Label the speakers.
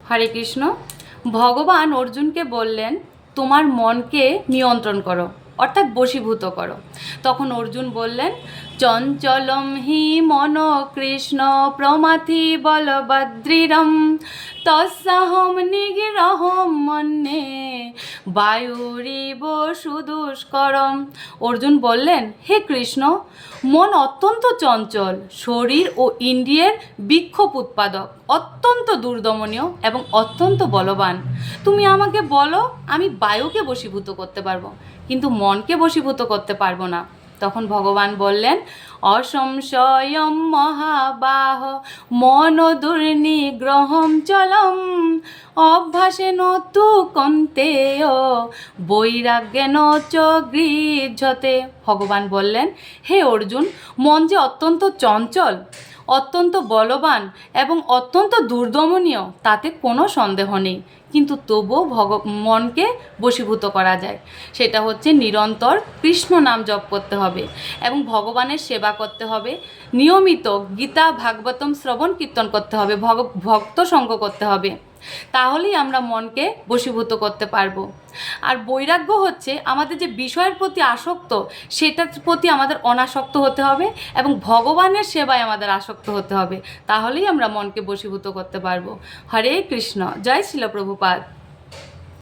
Speaker 1: হরে কৃষ্ণ। ভগবান অর্জুনকে বললেন, তোমার মনকে নিয়ন্ত্রণ করো, অর্থাৎ বশীভূত করো। তখন অর্জুন বললেন, চঞ্চলম হি মন কৃষ্ণ প্রমাথি বলভদ্রিরম তস্যাহম নিগ্রহম মন্যে বায়ুরিব সুদুষ্করম। অর্জুন বললেন, হে কৃষ্ণ, মন অত্যন্ত চঞ্চল, শরীর ও ইন্দ্রিয়ের বিক্ষোভ উৎপাদক, অত্যন্ত দুর্দমনীয় এবং অত্যন্ত বলবান। তুমি আমাকে বলো, আমি বায়ুকে বশীভূত করতে পারবো, কিন্তু মনকে বশীভূত করতে পারবো না। তখন ভগবান বললেন, অসংশয়ম মহাবাহ মন দুর্নিগ্রহম চলম অভ্যাসেন তু কন্তেয় বৈরাগ্যেন চ গৃহ্যতে। ভগবান বললেন, হে অর্জুন, মন যে অত্যন্ত চঞ্চল, অত্যন্ত বলবান এবং অত্যন্ত দুর্দমনীয়, তাতে কোনো সন্দেহ নেই, কিন্তু তবুও মনকে বশীভূত করা যায়। সেটা হচ্ছে নিরন্তর কৃষ্ণ নাম জপ করতে হবে এবং ভগবানের সেবা করতে হবে, নিয়মিত গীতা ভাগবতম শ্রবণ কীর্তন করতে হবে, ভক্ত সঙ্গ করতে হবে, তাহলেই আমরা মনকে বশীভূত করতে পারবো। আর বৈরাগ্য হচ্ছে আমাদের যে বিষয়ের প্রতি আসক্ত, সেটার প্রতি আমাদের অনাসক্ত হতে হবে এবং ভগবানের সেবায় আমাদের আসক্ত হতে হবে, তাহলেই আমরা মনকে বশীভূত করতে পারবো। হরে কৃষ্ণ। জয় শিল প্রভুপাদ।